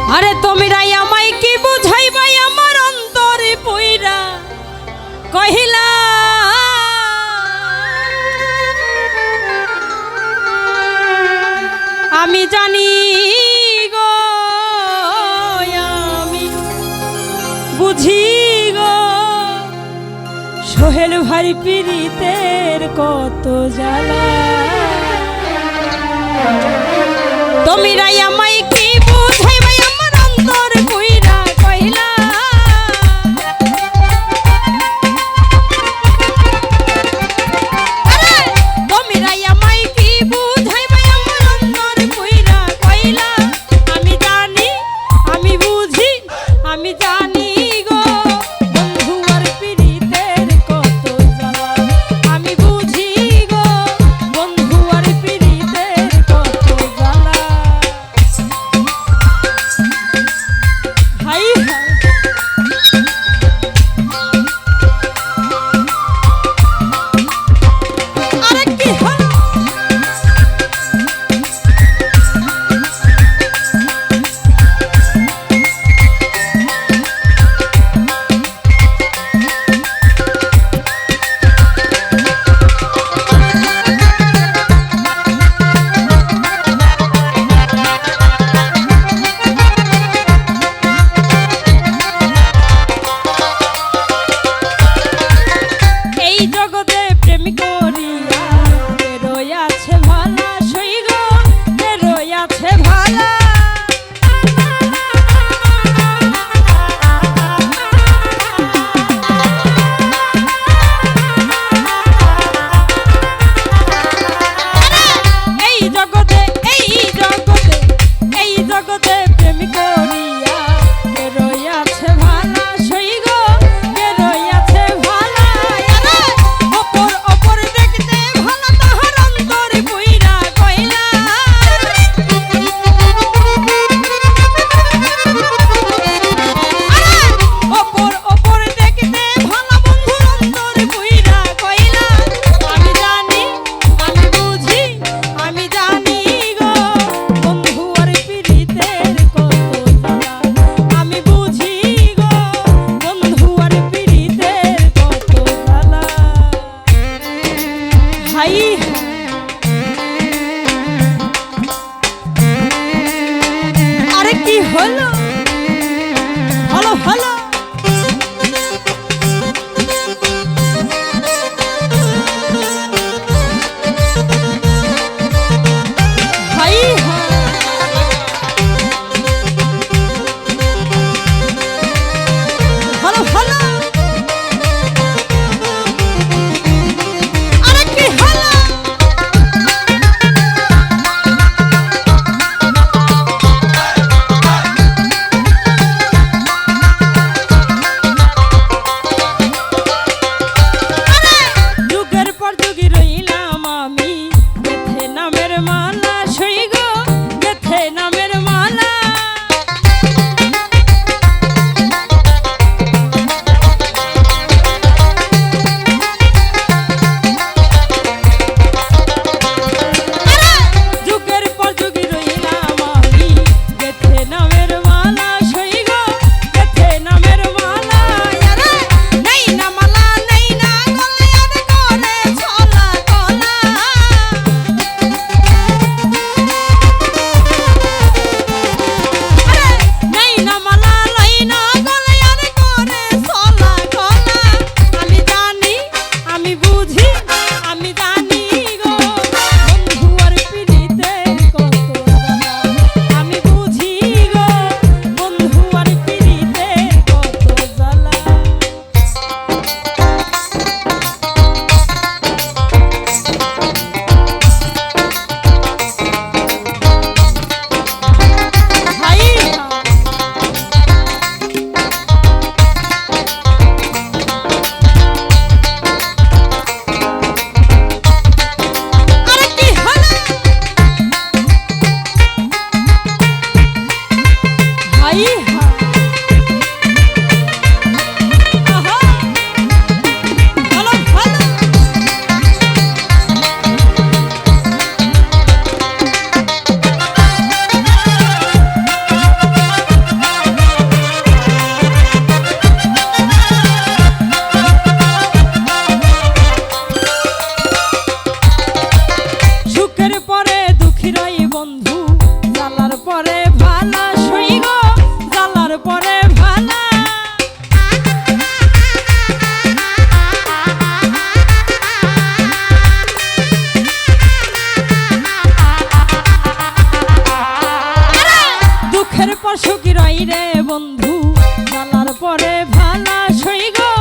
আরে তোমরাই আমায় কি বুঝাইবাই আমার অন্তরে পইরা কহিলা আমি জানি গো আমি বুঝি গো সোহেল ভাই পীড়িতের কত জ্বালা তোমরাই আমায় কি বুঝাইবাই আমার অন্তর কইরা কইলা আরে তোমরাই আমায় কি বুঝাইবাই আমার অন্তর কইরা কইলা আমি জানি আমি বুঝি আমি জানি গো বন্ধু আর পীড়িতের কত জ্বালা আমি বুঝি গো বন্ধু আর পীড়িতের কত জ্বালা হাই হাই আরে কি হলো এই জগতে প্রেম করিয়া কে রয়াছে ভালা সইগ কে রয়াছে ভালা এই জগতে এই জগতে এই জগতে প্রেম করিয়া কে রয়াছে ভালা সইগ কে রয়াছে ভালা অপর অপর দেখতে ভালো তাহার অন্তরে পইরা কইলা অপর অপর দেখতে ভালো বন্ধুর অন্তরে পইরা কইলা আমি জানি আমি বুঝি আমি জানি গো বন্ধু আর পীড়িতের কত জ্বালা আমি বুঝি গো বন্ধু আর পীড়িতের কত জ্বালা হাই আরে কি হলো হলো হলো হাই হাই হলো হলো আরে কি হলো যুগের পর যুগই রইলাম আমি গেথে নামের মালা সইগ গেথে নামের মালা যুগের পর যুগই রইলাম আমি গেথে নামের মালা সইগ গেথে নামের মালা আরে নেই না মালা নেই না গলে আর করে ছলা কলা আরে নেই না মালা লই না গলে আর করে ছলা কলা আমি জানি আমি বুঝি আমি জানি গো বন্ধু আর পীড়িতের কত জ্বালা আমি বুঝি গো বন্ধু আর পীড়িতের কত জ্বালা হাই আরে কি হলো হাই হাই আহা হলো হলো জ্বালার পরে ভালা সই গো জ্বালার পরে ভালা দুঃখের পর সুখী রই রে বন্ধু জ্বালার পরে ভালা সই গো